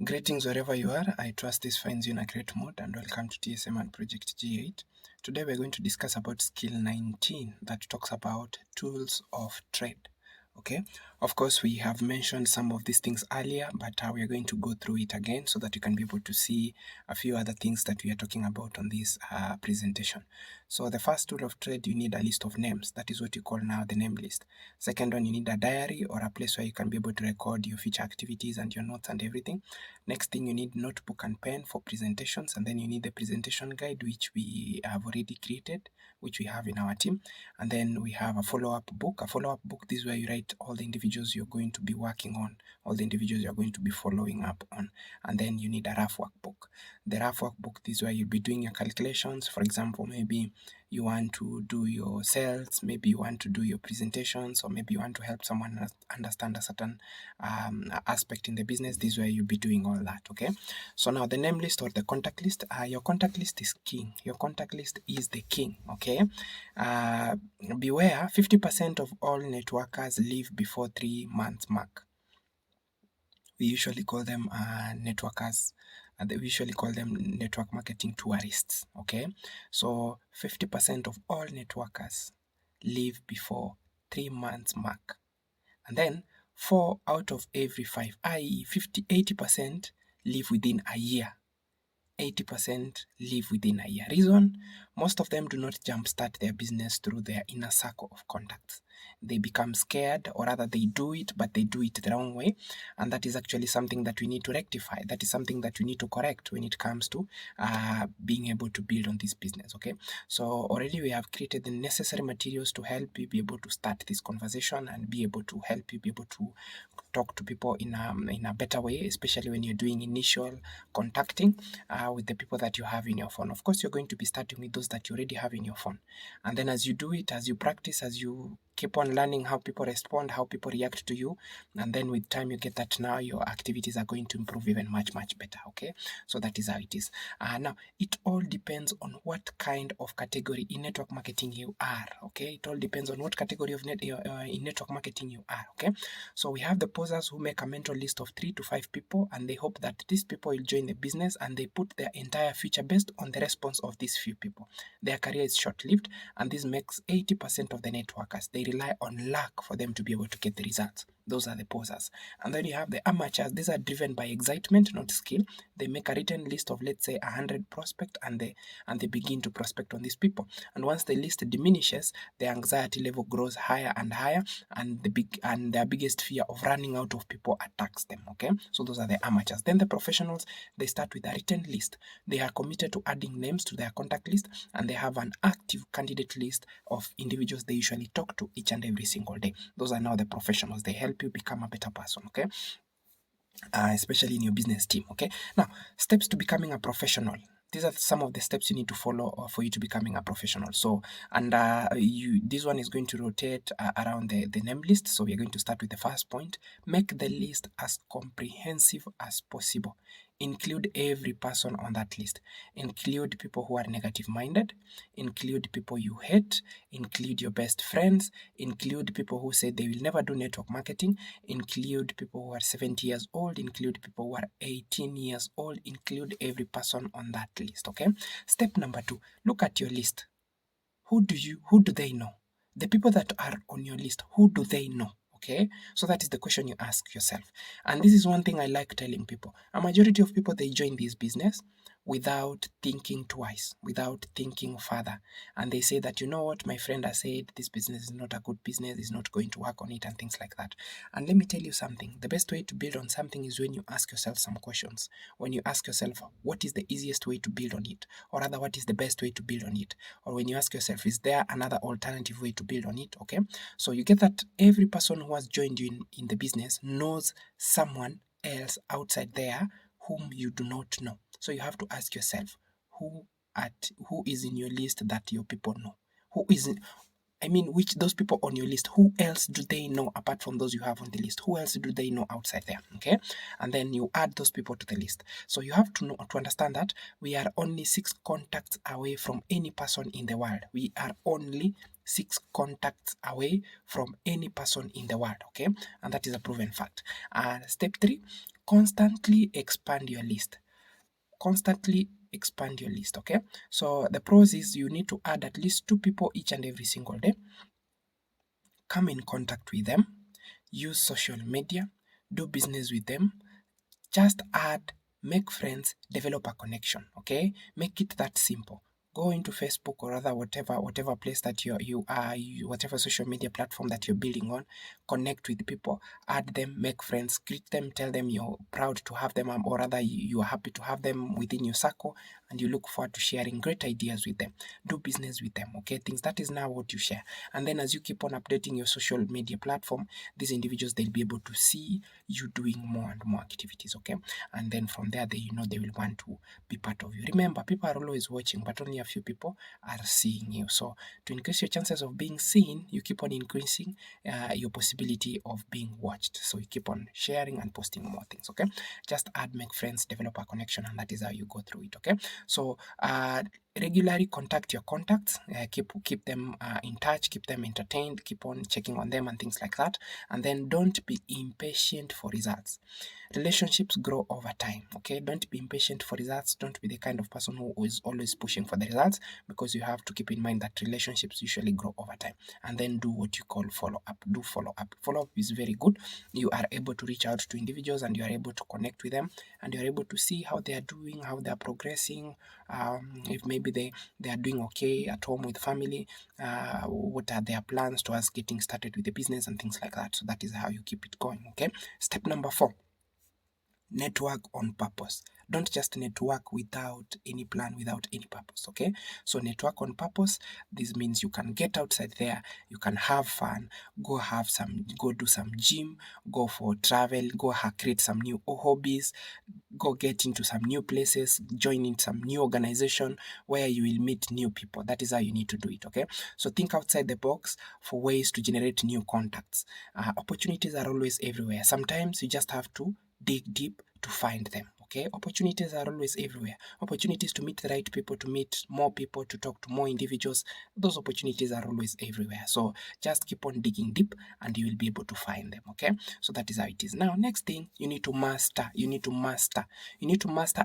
Greetings wherever you are. I trust this finds you in a great mood and welcome to TSM and Project G8. Today we're going to discuss about skill 19 that talks about tools of trade. Okay, of course we have mentioned some of these things earlier, but we are going to go through it again so that you can be able to see a few other things that we are talking about on this presentation. So the first tool of trade, you need a list of names. That is what you call now the name list. Second one, you need a diary or a place where you can be able to record your future activities and your notes and everything. Next thing, you need notebook and pen for presentations, and then you need the presentation guide, which we have already created, which we have in our team. And then we have a follow-up book. A follow-up book, this is where you write all the individuals you're going to be working on, all the individuals you're going to be following up on. And then you need a rough workbook. The rough workbook, this is where you'll be doing your calculations. For example, maybe you want to do your sales, maybe you want to do your presentations, or maybe you want to help someone understand a certain aspect in the business. This is where you'll be doing all that, okay? So now the name list or the contact list, your contact list is king. Your contact list is the king, okay? Beware, 50% of all networkers leave before 3 months mark. We usually call them networkers. We usually call them network marketing tourists, okay? So 50% of all networkers leave before 3 months mark. And then 4 out of every 5, i.e. 80% leave within a year. 80% live within a year. Reason? Most of them do not jumpstart their business through their inner circle of contacts. They become scared, or rather they do it, but they do it the wrong way. And that is actually something that we need to rectify. That is something that we need to correct when it comes to being able to build on this business, okay? So already we have created the necessary materials to help you be able to start this conversation and be able to help you be able to talk to people in a better way, especially when you're doing initial contacting with the people that you have in your phone. Of course, you're going to be starting with those that you already have in your phone. And then as you do it, as you practice, as you keep on learning how people respond, how people react to you, and then with time you get that now your activities are going to improve even much better, okay? So that is how it is. Now, it all depends on what kind of category in network marketing you are, okay? It all depends on what category of in network marketing you are, okay? So we have the posers who make a mental list of 3 to 5 people, and they hope that these people will join the business, and they put their entire future based on the response of these few people. Their career is short-lived, and this makes 80% of the networkers. They rely on luck for them to be able to get the results. Those are the posers. And then you have the amateurs. These are driven by excitement, not skill. They make a written list of, let's say, 100 prospects, and they begin to prospect on these people. And once the list diminishes, the anxiety level grows higher and higher, and their biggest fear of running out of people attacks them, okay? So those are the amateurs. Then the professionals, they start with a written list. They are committed to adding names to their contact list, and they have an active candidate list of individuals they usually talk to each and every single day. Those are now the professionals. They help you become a better person, okay? Especially in your business team, okay? Now, steps to becoming a professional. These are some of the steps you need to follow for you to becoming a professional. So, and this one is going to rotate around the name list. So we are going to start with the first point. Make the list as comprehensive as possible. Include every person on that list. Include people who are negative-minded. Include people you hate. Include your best friends. Include people who say they will never do network marketing. Include people who are 70 years old. Include people who are 18 years old. Include every person on that list, okay? Step number 2, look at your list. Who do they know? The people that are on your list, who do they know? Okay, so that is the question you ask yourself. And this is one thing I like telling people. A majority of people, they join this business without thinking twice, without thinking further. And they say that, you know what, my friend has said this business is not a good business, is not going to work on it, and things like that. And let me tell you something. The best way to build on something is when you ask yourself some questions. When you ask yourself, what is the easiest way to build on it? Or rather, what is the best way to build on it? Or when you ask yourself, is there another alternative way to build on it? Okay, so you get that every person who has joined you in the business knows someone else outside there whom you do not know. So you have to ask yourself, who is in your list that your people know? Who is in, which those people on your list, who else do they know apart from those you have on the list? Who else do they know outside there? Okay, and then you add those people to the list. So you have to understand that we are only 6 contacts away from any person in the world. We are only 6 contacts away from any person in the world, okay? And that is a proven fact. Step 3, constantly expand your list. Constantly expand your list, okay? So the pros is you need to add at least 2 people each and every single day. Come in contact with them, use social media, do business with them, just add, make friends, develop a connection, okay? Make it that simple. Go into Facebook or other whatever place that whatever social media platform that you're building on, connect with people, add them, make friends, greet them, tell them you're proud to have them, or rather you are happy to have them within your circle, and you look forward to sharing great ideas with them. Do business with them, okay? Things that is now what you share. And then as you keep on updating your social media platform, these individuals, they'll be able to see you doing more and more activities, okay? And then from there, they will want to be part of you. Remember, people are always watching, but only a few people are seeing you. So to increase your chances of being seen, you keep on increasing your possibility of being watched. So you keep on sharing and posting more things, okay? Just add, make friends, develop a connection, and that is how you go through it, okay? So regularly contact your contacts, keep them in touch, keep them entertained, keep on checking on them and things like that. And then don't be impatient for results. Relationships grow over time, okay? Don't be impatient for results. Don't be the kind of person who is always pushing for the results, because you have to keep in mind that relationships usually grow over time. And then do what you call follow up. Do follow up. Follow up is very good. You are able to reach out to individuals and you are able to connect with them, and you are able to see how they are doing, how they are progressing, if maybe they are doing okay at home with family, what are their plans towards getting started with the business and things like that. So that is how you keep it going, okay? Step number 4, network on purpose. Don't just network without any plan, without any purpose, okay? So network on purpose, this means you can get outside there, you can have fun, go do some gym, go for travel, create some new hobbies, go get into some new places, join in some new organization where you will meet new people. That is how you need to do it, okay? So think outside the box for ways to generate new contacts. Opportunities are always everywhere. Sometimes you just have to dig deep to find them, okay? Opportunities are always everywhere. Opportunities to meet the right people, to meet more people, to talk to more individuals. Those opportunities are always everywhere. So just keep on digging deep and you will be able to find them, okay? So that is how it is. Now, next thing, you need to master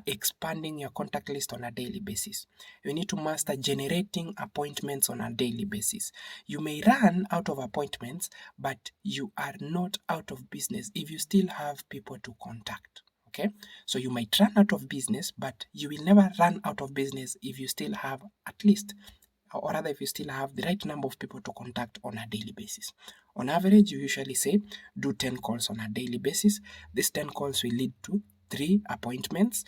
expanding your contact list on a daily basis. You need to master generating appointments on a daily basis. You may run out of appointments, but you are not out of business if you still have people to contact. Okay, so you might run out of business, but you will never run out of business if you still have at least, or rather if you still have the right number of people to contact on a daily basis. On average, you usually say do 10 calls on a daily basis. These 10 calls will lead to 3 appointments,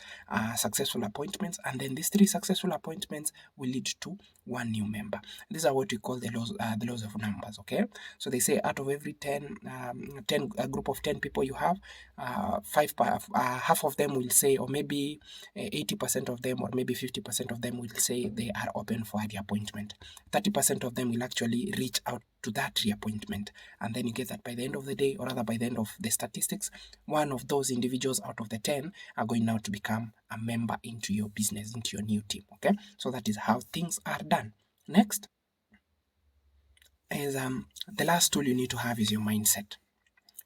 successful appointments, and then these 3 successful appointments will lead to 1 new member. These are what we call the laws of numbers, okay? So they say out of every 10, a group of 10 people you have, half of them will say, or maybe 80% of them, or maybe 50% of them will say they are open for the appointment. 30% of them will actually reach out to that reappointment. And then you get that by the end of the day, or rather by the end of the statistics, one of those individuals out of the 10 are going now to become a member into your business, into your new team, okay? So that is how things are done. Next is the last tool you need to have is your mindset.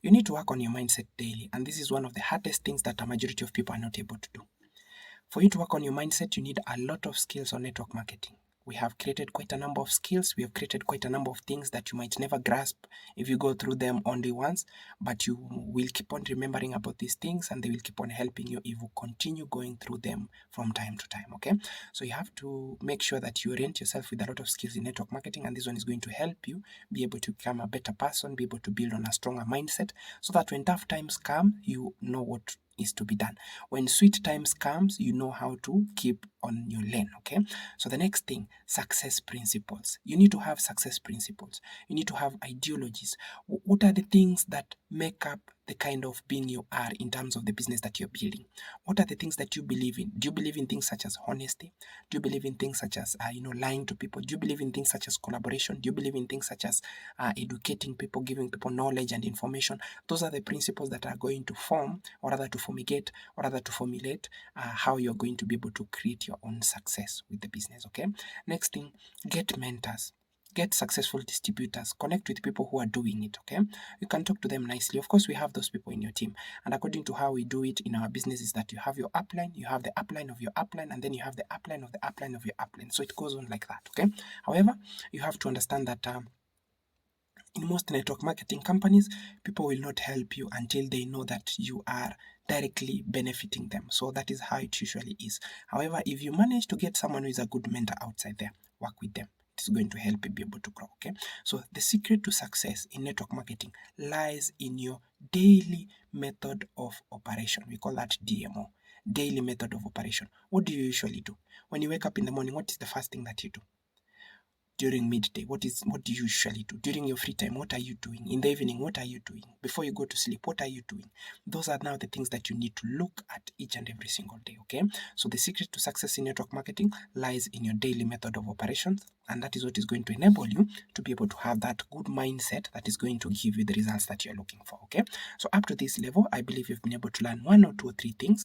You need to work on your mindset daily, and this is one of the hardest things that a majority of people are not able to do. For you to work on your mindset, you need a lot of skills on network marketing. We have created quite a number of skills. We have created quite a number of things that you might never grasp if you go through them only once, but you will keep on remembering about these things and they will keep on helping you if you continue going through them from time to time, okay? So you have to make sure that you orient yourself with a lot of skills in network marketing, and this one is going to help you be able to become a better person, be able to build on a stronger mindset, so that when tough times come, you know what is to be done. When sweet times comes, you know how to keep on your lane, okay? So the next thing, success principles. You need to have success principles. You need to have ideologies. What are the things that make up the kind of being you are in terms of the business that you're building? What are the things that you believe in? Do you believe in things such as honesty? Do you believe in things such as lying to people? Do you believe in things such as collaboration? Do you believe in things such as educating people, giving people knowledge and information? Those are the principles that are going to form, or rather to formulate how you're going to be able to create your own success with the business, okay? Next thing, get mentors. get successful distributors, connect with people who are doing it, okay? You can talk to them nicely. Of course, we have those people in your team. And according to how we do it in our business is that you have your upline, you have the upline of your upline, and then you have the upline of the upline of your upline. So it goes on like that, okay? However, you have to understand that in most network marketing companies, people will not help you until they know that you are directly benefiting them. So that is how it usually is. However, if you manage to get someone who is a good mentor outside there, work with them. It's going to help you be able to grow, okay? So the secret to success in network marketing lies in your daily method of operation. We call that DMO, daily method of operation. What do you usually do? When you wake up in the morning, what is the first thing that you do? During midday, what do you usually do? During your free time, what are you doing? In the evening, what are you doing? Before you go to sleep, what are you doing? Those are now the things that you need to look at each and every single day, okay? So the secret to success in network marketing lies in your daily method of operations, and that is what is going to enable you to be able to have that good mindset that is going to give you the results that you're looking for, okay? So up to this level, I believe you've been able to learn 1 or 2 or 3 things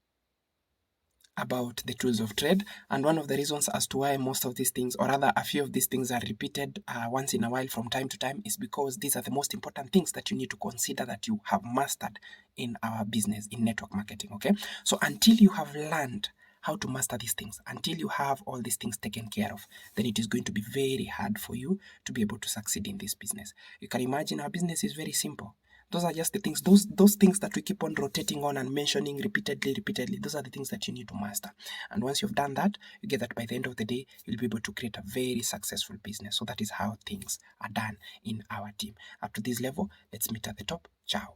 about the tools of trade, and one of the reasons as to why most of these things, or rather a few of these things, are repeated once in a while from time to time is because these are the most important things that you need to consider that you have mastered in our business in network marketing, okay? So until you have learned how to master these things, until you have all these things taken care of, then it is going to be very hard for you to be able to succeed in this business. You can imagine our business is very simple. Those are just the things, those things that we keep on rotating on and mentioning repeatedly. Those are the things that you need to master. And once you've done that, you get that by the end of the day, you'll be able to create a very successful business. So that is how things are done in our team. Up to this level, let's meet at the top. Ciao.